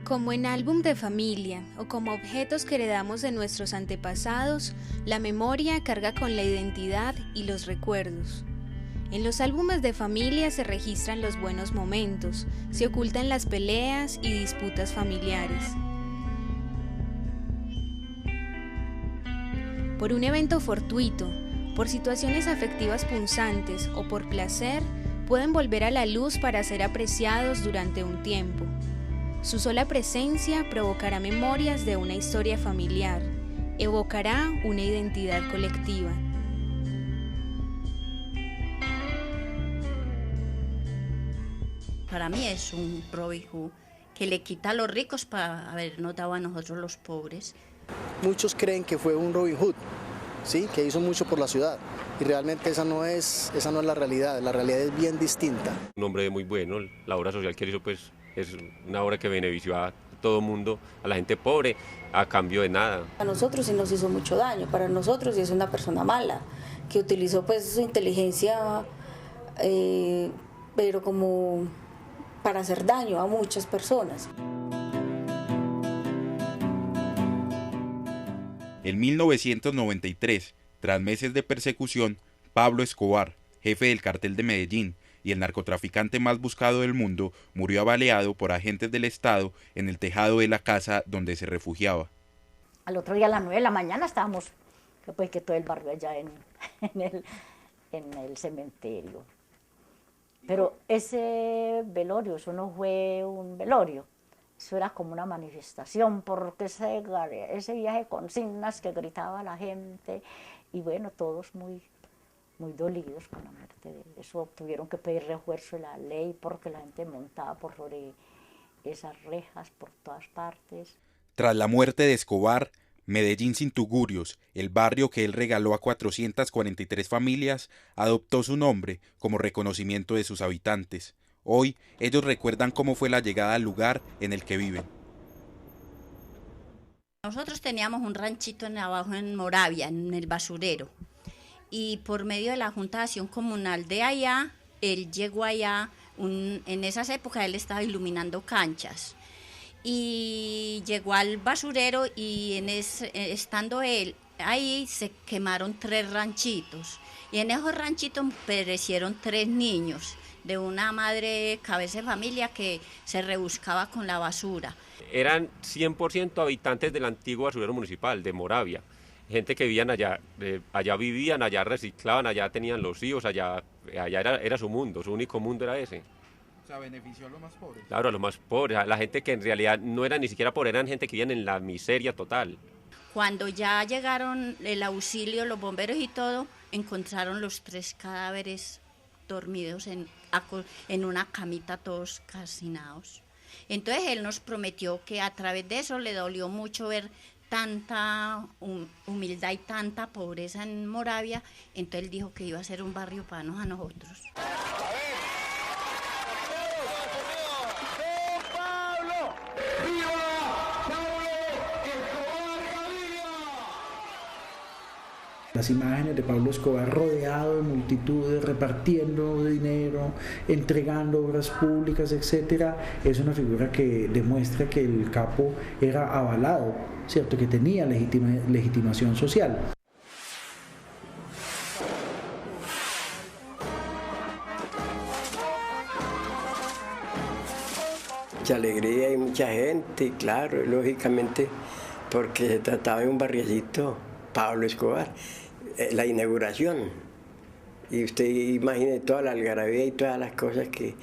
Como en álbum de familia o como objetos que heredamos de nuestros antepasados, la memoria carga con la identidad y los recuerdos. En los álbumes de familia se registran los buenos momentos, se ocultan las peleas y disputas familiares. Por un evento fortuito, por situaciones afectivas punzantes o por placer, pueden volver a la luz para ser apreciados durante un tiempo. Su sola presencia provocará memorias de una historia familiar, evocará una identidad colectiva. Para mí es un Robin Hood que le quita a los ricos para habernos dado a nosotros los pobres. Muchos creen que fue un Robin Hood, ¿sí? Que hizo mucho por la ciudad, y realmente esa no es la realidad es bien distinta. Un hombre muy bueno, la obra social que él hizo pues es una obra que benefició a todo el mundo, a la gente pobre, a cambio de nada. A nosotros sí nos hizo mucho daño, para nosotros sí es una persona mala, que utilizó pues su inteligencia, pero como para hacer daño a muchas personas. En 1993, tras meses de persecución, Pablo Escobar, jefe del cartel de Medellín y el narcotraficante más buscado del mundo, murió abaleado por agentes del Estado en el tejado de la casa donde se refugiaba. Al otro día a las 9 de la mañana estábamos, pues que todo el barrio allá en el cementerio. Pero ese velorio, eso no fue un velorio, eso era como una manifestación, porque ese viaje de consignas que gritaba la gente, y bueno, todos muy dolidos con la muerte de él. Eso tuvieron que pedir refuerzo de la ley porque la gente montaba por sobre esas rejas por todas partes. Tras la muerte de Escobar, Medellín sin tugurios, el barrio que él regaló a 443 familias, adoptó su nombre como reconocimiento de sus habitantes. Hoy, ellos recuerdan cómo fue la llegada al lugar en el que viven. Nosotros teníamos un ranchito abajo en Moravia, en el basurero. Y por medio de la Junta de Acción Comunal de allá, él llegó allá, en esas épocas él estaba iluminando canchas, y llegó al basurero y estando él ahí se quemaron 3 ranchitos, y en esos ranchitos perecieron 3 niños de una madre cabeza de familia que se rebuscaba con la basura. Eran 100% habitantes del antiguo basurero municipal de Moravia. Gente que vivían allá, allá vivían, allá reciclaban, allá tenían los hijos, allá era su mundo, su único mundo era ese. O sea, benefició a los más pobres. Claro, a los más pobres, a la gente que en realidad no era ni siquiera pobre, eran gente que vivían en la miseria total. Cuando ya llegaron el auxilio, los bomberos y todo, encontraron los 3 cadáveres dormidos en una camita, todos calcinados. Entonces él nos prometió que a través de eso le dolió mucho ver tanta humildad y tanta pobreza en Moravia, entonces él dijo que iba a ser un barrio para nosotros. Las imágenes de Pablo Escobar rodeado de multitudes, repartiendo dinero, entregando obras públicas, etc., es una figura que demuestra que el capo era avalado, ¿cierto? Que tenía legitimación social. Mucha alegría y mucha gente, claro, lógicamente, porque se trataba de un barriecito, Pablo Escobar. La inauguración, y usted imagine toda la algarabía y todas las cosas que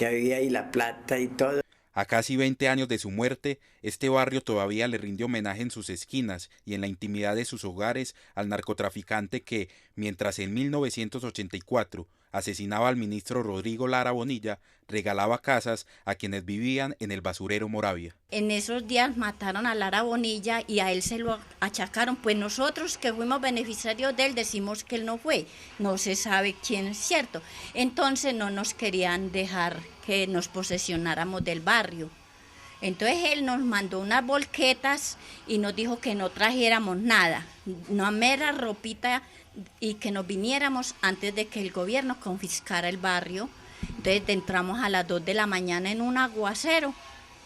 había y la plata y todo. A casi 20 años de su muerte, este barrio todavía le rinde homenaje en sus esquinas y en la intimidad de sus hogares al narcotraficante que, mientras en 1984 asesinaba al ministro Rodrigo Lara Bonilla, regalaba casas a quienes vivían en el basurero Moravia. En esos días mataron a Lara Bonilla y a él se lo achacaron, pues nosotros que fuimos beneficiarios de él decimos que él no fue, no se sabe quién es cierto. Entonces no nos querían dejar que nos posesionáramos del barrio. Entonces él nos mandó unas volquetas y nos dijo que no trajéramos nada, una mera ropita, y que nos viniéramos antes de que el gobierno confiscara el barrio. Entonces entramos a las 2 de la mañana en un aguacero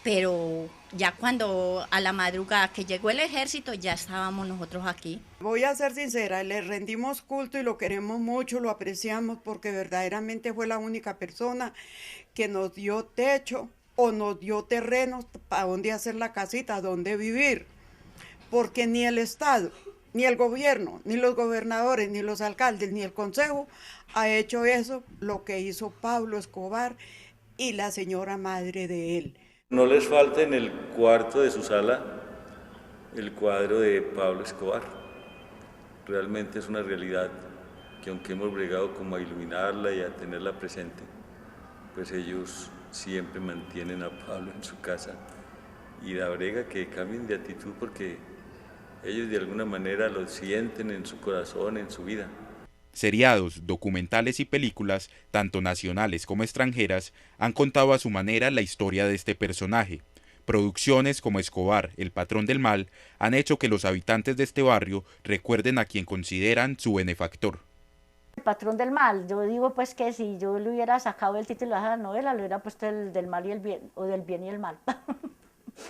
pero ya cuando a la madrugada que llegó el ejército ya estábamos nosotros aquí. Voy a ser sincera, le rendimos culto y lo queremos mucho, lo apreciamos porque verdaderamente fue la única persona que nos dio techo o nos dio terrenos para dónde hacer la casita, dónde vivir, porque ni el Estado, ni el gobierno, ni los gobernadores, ni los alcaldes, ni el consejo ha hecho eso, lo que hizo Pablo Escobar y la señora madre de él. No les falta en el cuarto de su sala el cuadro de Pablo Escobar. Realmente es una realidad que aunque hemos bregado como a iluminarla y a tenerla presente, pues ellos siempre mantienen a Pablo en su casa y la brega que cambien de actitud porque ellos de alguna manera lo sienten en su corazón, en su vida. Seriados, documentales y películas, tanto nacionales como extranjeras, han contado a su manera la historia de este personaje. Producciones como Escobar, el patrón del mal, han hecho que los habitantes de este barrio recuerden a quien consideran su benefactor. El patrón del mal, yo digo pues que si yo le hubiera sacado el título de la novela, le hubiera puesto el del mal y el bien, o del bien y el mal.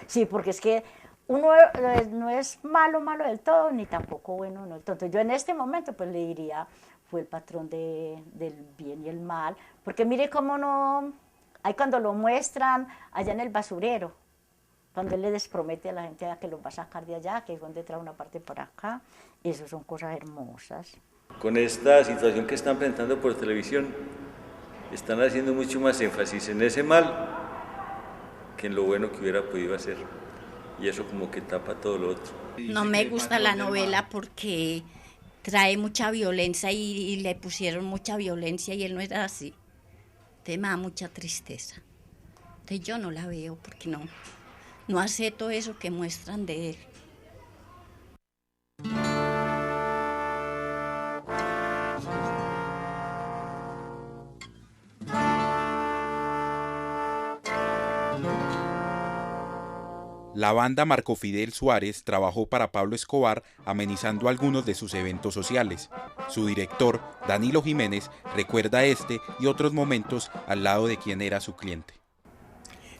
Sí, porque es que uno no es malo del todo, ni tampoco bueno, no. Entonces yo en este momento pues le diría, fue el patrón del bien y el mal, porque mire cómo no, ahí cuando lo muestran allá en el basurero, cuando él le despromete a la gente que los va a sacar de allá, que es donde trae una parte por acá, eso son cosas hermosas. Con esta situación que están presentando por televisión, están haciendo mucho más énfasis en ese mal que en lo bueno que hubiera podido hacer. Y eso como que tapa todo lo otro. No me gusta la novela porque trae mucha violencia y le pusieron mucha violencia y él no era así. Entonces me da mucha tristeza. Entonces yo no la veo porque no acepto eso que muestran de él. La banda Marco Fidel Suárez trabajó para Pablo Escobar amenizando algunos de sus eventos sociales. Su director, Danilo Jiménez, recuerda este y otros momentos al lado de quien era su cliente.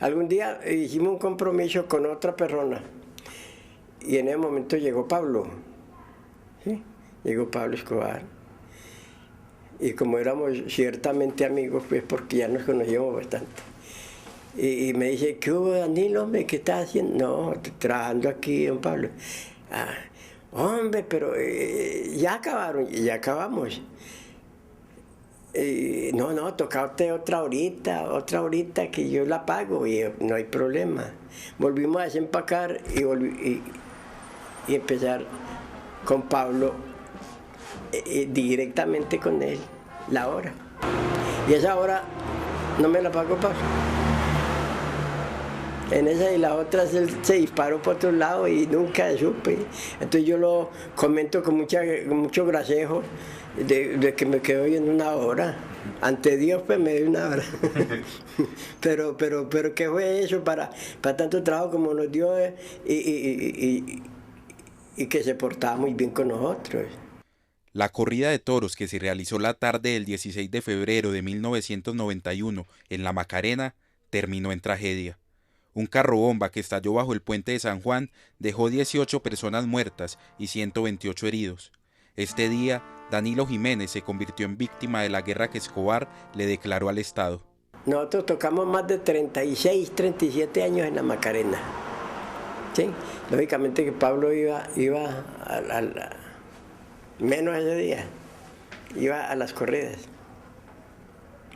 Algún día hicimos un compromiso con otra persona y en ese momento llegó Pablo, ¿sí? Llegó Pablo Escobar. Y como éramos ciertamente amigos, pues porque ya nos conocíamos bastante. Y me dice, ¿qué hubo, Danilo, hombre? ¿Qué estás haciendo? No, estoy trabajando aquí, don Pablo. Ah, hombre, pero ya acabaron, ya acabamos. No, toca usted otra horita que yo la pago y no hay problema. Volvimos a desempacar y empezar con Pablo directamente con él, la hora. Y esa hora no me la pagó Pablo. En esa y la otra se disparó por otro lado y nunca supe. Entonces yo lo comento con mucho gracejo de que me quedo en una hora. Ante Dios pues me dio una hora. pero ¿qué fue eso para tanto trabajo como nos dio y que se portaba muy bien con nosotros? La corrida de toros que se realizó la tarde del 16 de febrero de 1991 en La Macarena terminó en tragedia. Un carrobomba que estalló bajo el puente de San Juan dejó 18 personas muertas y 128 heridos. Este día, Danilo Jiménez se convirtió en víctima de la guerra que Escobar le declaró al Estado. Nosotros tocamos más de 36, 37 años en La Macarena. ¿Sí? Lógicamente que Pablo iba menos ese día, iba a las corridas.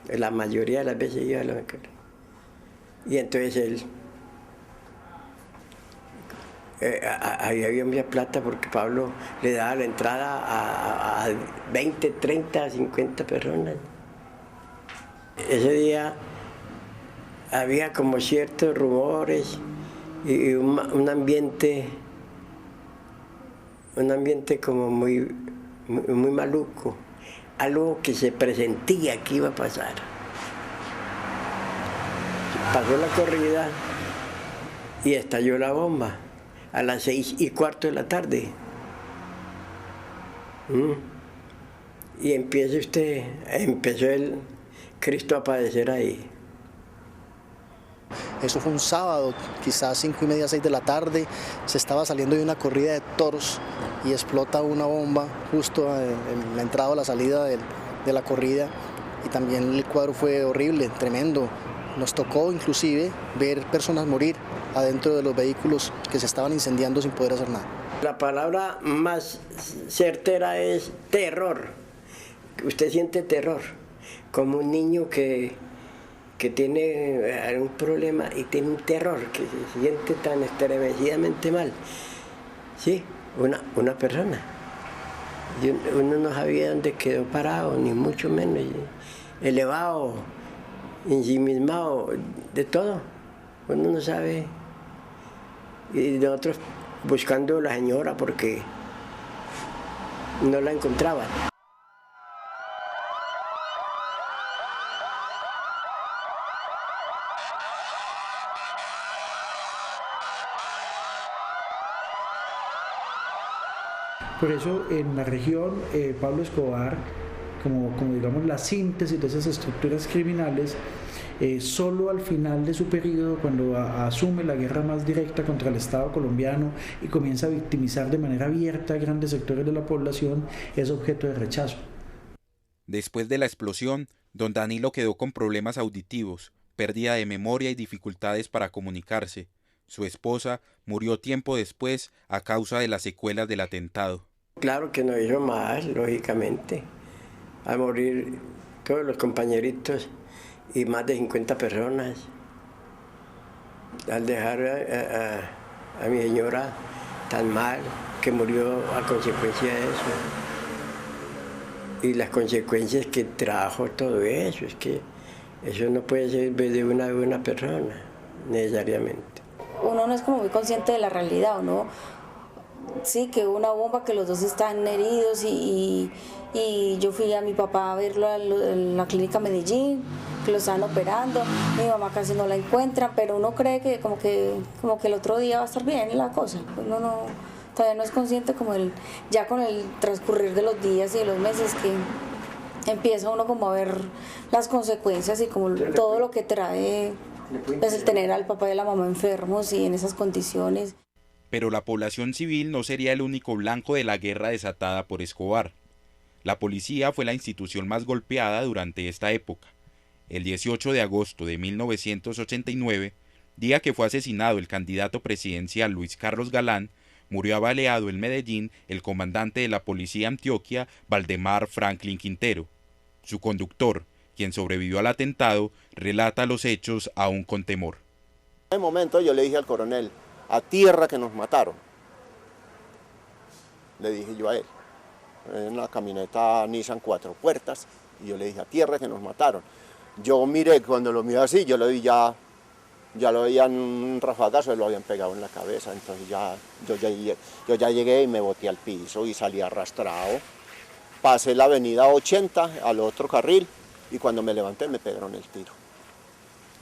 La mayoría de las veces iba a La Macarena. Y entonces él... ahí había mucha plata porque Pablo le daba la entrada a 20, 30, 50 personas. Ese día había como ciertos rumores y un ambiente como muy maluco, algo que se presentía que iba a pasar. Pasó la corrida y estalló la bomba a las 6:15 de la tarde. Y empezó el Cristo a padecer ahí. Eso fue un sábado, quizás 5:30, 6 de la tarde, se estaba saliendo de una corrida de toros y explota una bomba justo en la entrada o la salida de la corrida, y también el cuadro fue horrible, tremendo. Nos tocó inclusive ver personas morir adentro de los vehículos que se estaban incendiando sin poder hacer nada. La palabra más certera es terror. Usted siente terror, como un niño que tiene un problema y tiene un terror, que se siente tan estremecidamente mal. Sí, una persona. Uno no sabía dónde quedó parado, ni mucho menos, elevado, ensimismado, de todo. Uno no sabe. Y nosotros buscando a la señora porque no la encontraban. Por eso en la región Pablo Escobar, como digamos la síntesis de esas estructuras criminales, solo al final de su periodo, cuando asume la guerra más directa contra el Estado colombiano y comienza a victimizar de manera abierta a grandes sectores de la población, es objeto de rechazo. Después de la explosión, don Danilo quedó con problemas auditivos, pérdida de memoria y dificultades para comunicarse. Su esposa murió tiempo después a causa de las secuelas del atentado. Claro que nos hizo mal, lógicamente, a morir todos los compañeritos y más de 50 personas. Al dejar a mi señora tan mal, que murió a consecuencia de eso. Y las consecuencias que trajo todo eso, es que eso no puede ser de una persona, necesariamente. Uno no es como muy consciente de la realidad, ¿no? Sí, que hubo una bomba, que los dos están heridos y yo fui a mi papá a verlo en la clínica Medellín, que lo estaban operando, mi mamá casi no la encuentra, pero uno cree que como que el otro día va a estar bien la cosa. Uno todavía no es consciente ya con el transcurrir de los días y de los meses que empieza uno como a ver las consecuencias y como todo lo que trae es el tener al papá y a la mamá enfermos y en esas condiciones. Pero la población civil no sería el único blanco de la guerra desatada por Escobar. La policía fue la institución más golpeada durante esta época. El 18 de agosto de 1989, día que fue asesinado el candidato presidencial Luis Carlos Galán, murió abaleado en Medellín el comandante de la policía Antioquia, Valdemar Franklin Quintero. Su conductor, quien sobrevivió al atentado, relata los hechos aún con temor. En ese momento yo le dije al coronel, a tierra que nos mataron, le dije yo a él, en una camioneta Nissan 4 puertas, y yo le dije, a tierra que nos mataron. Yo miré, cuando lo miré así, yo lo vi ya lo veía en un rafagazo, se lo habían pegado en la cabeza, entonces yo ya llegué y me boté al piso y salí arrastrado. Pasé la avenida 80 al otro carril y cuando me levanté me pegaron el tiro.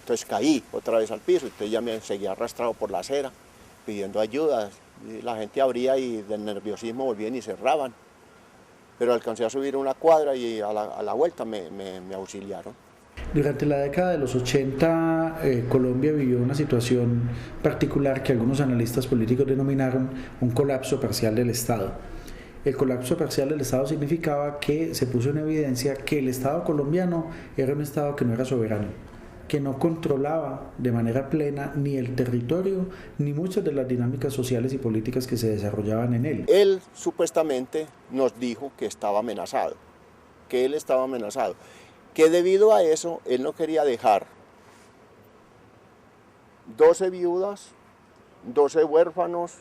Entonces caí otra vez al piso, entonces ya me seguía arrastrado por la acera pidiendo ayuda. Y la gente abría y del nerviosismo volvían y cerraban. Pero alcancé a subir una cuadra y a la vuelta me auxiliaron. Durante la década de los 80, Colombia vivió una situación particular que algunos analistas políticos denominaron un colapso parcial del Estado. El colapso parcial del Estado significaba que se puso en evidencia que el Estado colombiano era un Estado que no era soberano, que no controlaba de manera plena ni el territorio ni muchas de las dinámicas sociales y políticas que se desarrollaban en él. Él supuestamente nos dijo que estaba amenazado, que él estaba amenazado, que debido a eso él no quería dejar 12 viudas, 12 huérfanos,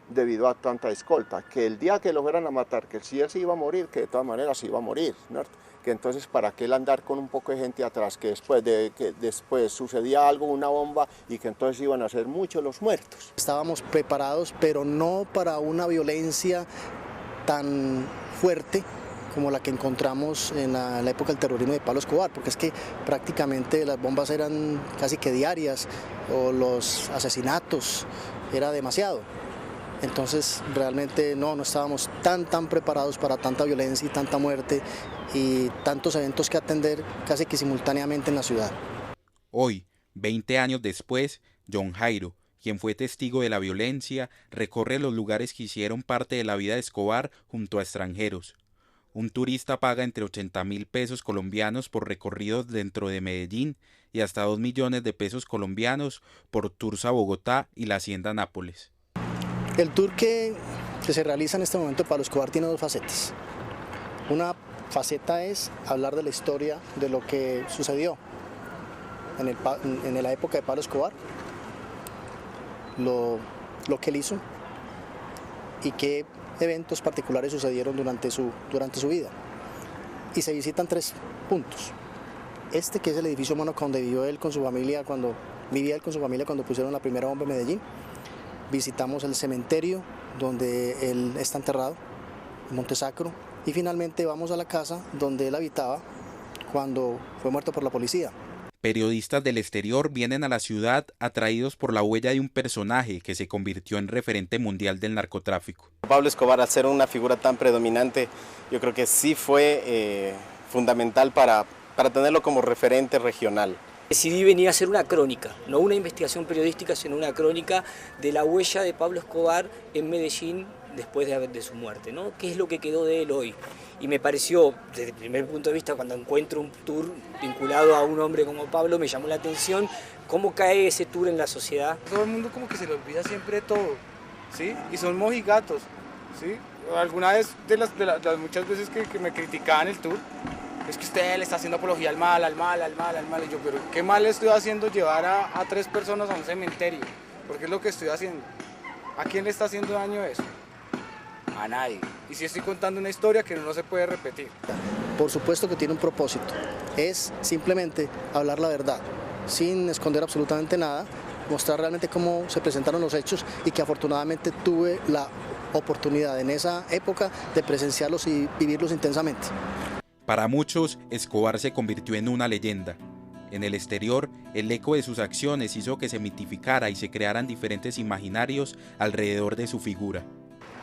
debido a tanta escolta, que el día que lo fueran a matar, que si él se iba a morir, que de todas maneras se iba a morir, ¿no? Que entonces para qué él andar con un poco de gente atrás, que después sucedía algo, una bomba, y que entonces iban a ser muchos los muertos. Estábamos preparados, pero no para una violencia tan fuerte como la que encontramos en la época del terrorismo de Pablo Escobar, porque es que prácticamente las bombas eran casi que diarias, o los asesinatos, era demasiado. Entonces realmente no estábamos tan preparados para tanta violencia y tanta muerte y tantos eventos que atender casi que simultáneamente en la ciudad. Hoy, 20 años después, John Jairo, quien fue testigo de la violencia, recorre los lugares que hicieron parte de la vida de Escobar junto a extranjeros. Un turista paga entre 80.000 pesos colombianos por recorridos dentro de Medellín y hasta 2 millones de pesos colombianos por tours a Bogotá y la Hacienda Nápoles. El tour que se realiza en este momento de Pablo Escobar tiene dos facetas. Una faceta es hablar de la historia de lo que sucedió en la época de Pablo Escobar, lo que él hizo y qué eventos particulares sucedieron durante su vida. Y se visitan 3 puntos. Este, que es el edificio Mónaco donde vivió él con su familia cuando pusieron la primera bomba en Medellín. Visitamos el cementerio donde él está enterrado, Monte Sacro, y finalmente vamos a la casa donde él habitaba cuando fue muerto por la policía. Periodistas del exterior vienen a la ciudad atraídos por la huella de un personaje que se convirtió en referente mundial del narcotráfico. Pablo Escobar, al ser una figura tan predominante, yo creo que sí fue fundamental para tenerlo como referente regional. Decidí venir a hacer una crónica, no una investigación periodística, sino una crónica de la huella de Pablo Escobar en Medellín después de su muerte, ¿no? ¿Qué es lo que quedó de él hoy? Y me pareció, desde el primer punto de vista, cuando encuentro un tour vinculado a un hombre como Pablo, me llamó la atención cómo cae ese tour en la sociedad. Todo el mundo como que se le olvida siempre todo, ¿sí? Y son mojigatos, ¿sí? Alguna vez de las muchas veces que me criticaban el tour, es que usted le está haciendo apología al mal. Y yo, pero ¿qué mal le estoy haciendo llevar a 3 personas a un cementerio? Porque es lo que estoy haciendo. ¿A quién le está haciendo daño eso? A nadie. Y si estoy contando una historia que no se puede repetir. Por supuesto que tiene un propósito. Es simplemente hablar la verdad, sin esconder absolutamente nada, mostrar realmente cómo se presentaron los hechos y que afortunadamente tuve la oportunidad en esa época de presenciarlos y vivirlos intensamente. Para muchos, Escobar se convirtió en una leyenda. En el exterior, el eco de sus acciones hizo que se mitificara y se crearan diferentes imaginarios alrededor de su figura.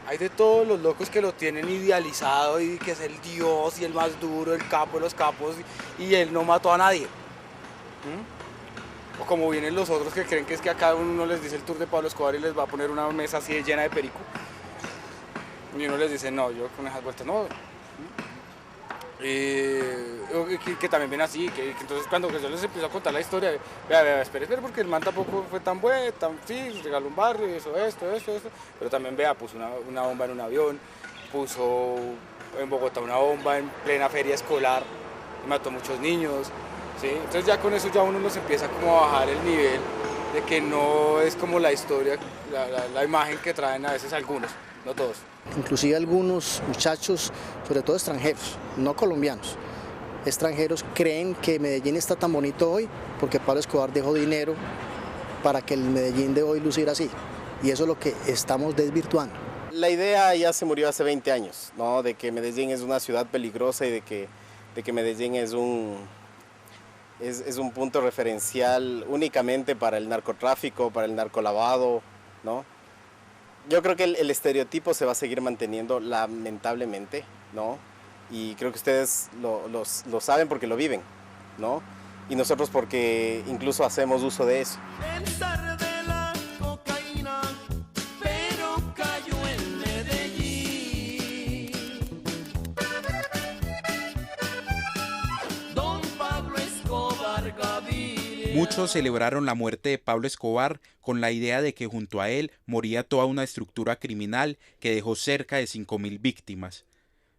Hay de todos los locos que lo tienen idealizado y que es el dios y el más duro, el capo de los capos, y él no mató a nadie. O como vienen los otros que creen que es que a cada uno les dice el tour de Pablo Escobar y les va a poner una mesa así de llena de perico. Y uno les dice, no, yo con esas vueltas no. Que también ven así, que entonces cuando yo les empiezo a contar la historia, vea, espere, porque el man tampoco fue tan bueno, sí, regaló un barrio, esto, pero también vea, puso una bomba en un avión, puso en Bogotá una bomba en plena feria escolar, mató muchos niños, ¿sí? Entonces ya con eso ya uno nos empieza como a bajar el nivel de que no es como la historia, la imagen que traen a veces algunos, no todos. Inclusive algunos muchachos, sobre todo extranjeros, no colombianos, extranjeros, creen que Medellín está tan bonito hoy porque Pablo Escobar dejó dinero para que el Medellín de hoy luciera así. Y eso es lo que estamos desvirtuando. La idea ya se murió hace 20 años, ¿no? De que Medellín es una ciudad peligrosa y de que Medellín es un punto referencial únicamente para el narcotráfico, para el narcolavado, ¿no? Yo creo que el estereotipo se va a seguir manteniendo lamentablemente, ¿no? Y creo que ustedes lo saben porque lo viven, ¿no? Y nosotros porque incluso hacemos uso de eso. Muchos celebraron la muerte de Pablo Escobar con la idea de que junto a él moría toda una estructura criminal que dejó cerca de 5.000 víctimas.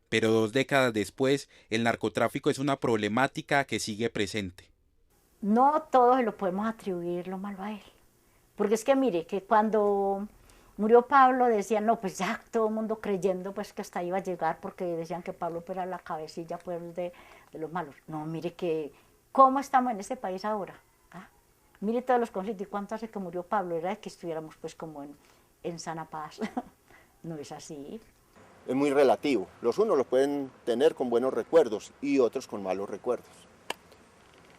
Pero 2 décadas después, el narcotráfico es una problemática que sigue presente. No todos lo podemos atribuir lo malo a él. Porque es que mire, que cuando murió Pablo decían, no, pues ya todo el mundo creyendo pues que hasta iba a llegar porque decían que Pablo era la cabecilla pues, de los malos. No, mire que cómo estamos en este país ahora. Mire todos los conflictos, ¿y cuánto hace que murió Pablo? Era que estuviéramos pues como en sana paz. No es así. Es muy relativo. Los unos lo pueden tener con buenos recuerdos y otros con malos recuerdos.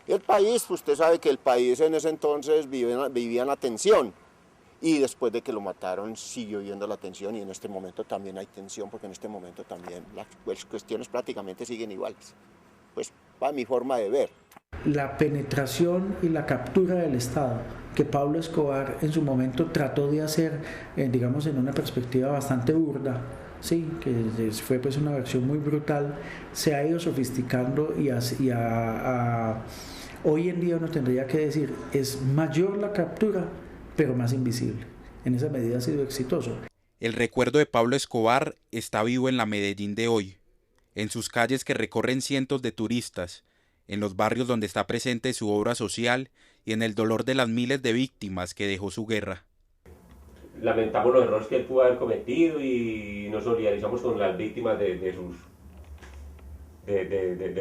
El país, usted sabe que el país en ese entonces vivía en la tensión. Y después de que lo mataron siguió viviendo la tensión y en este momento también hay tensión porque en este momento también las cuestiones prácticamente siguen iguales. Pues para mi forma de ver. La penetración y la captura del Estado que Pablo Escobar en su momento trató de hacer, digamos, en una perspectiva bastante burda, sí, que fue pues una versión muy brutal, se ha ido sofisticando y hoy en día uno tendría que decir, es mayor la captura, pero más invisible. En esa medida ha sido exitoso. El recuerdo de Pablo Escobar está vivo en la Medellín de hoy, en sus calles que recorren cientos de turistas, en los barrios donde está presente su obra social y en el dolor de las miles de víctimas que dejó su guerra. Lamentamos los errores que él pudo haber cometido y nos solidarizamos con las víctimas de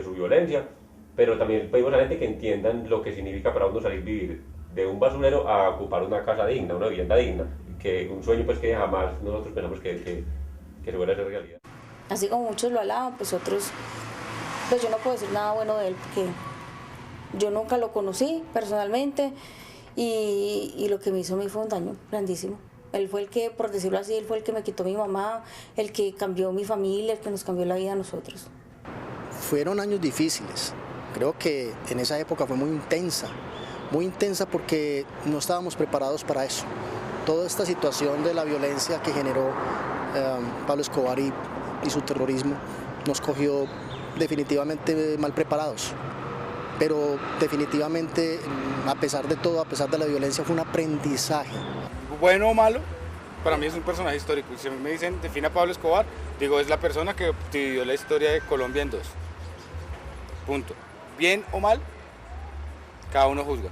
su violencia, pero también pedimos a la gente que entiendan lo que significa para uno salir vivir de un basurero a ocupar una casa digna, una vivienda digna, que un sueño pues que jamás nosotros pensamos que se vuelva a ser realidad. Así como muchos lo alaban, pues otros, pues yo no puedo decir nada bueno de él, porque yo nunca lo conocí personalmente y lo que me hizo a mí fue un daño grandísimo. Él fue el que, por decirlo así, él fue el que me quitó mi mamá, el que cambió mi familia, el que nos cambió la vida a nosotros. Fueron años difíciles, creo que en esa época fue muy intensa porque no estábamos preparados para eso. Toda esta situación de la violencia que generó Pablo Escobar y su terrorismo nos cogió definitivamente mal preparados. Pero definitivamente, a pesar de todo, a pesar de la violencia, fue un aprendizaje. Bueno o malo, para mí es un personaje histórico. Si me dicen, define a Pablo Escobar, digo, es la persona que dividió la historia de Colombia en dos. Punto. Bien o mal, cada uno juzga.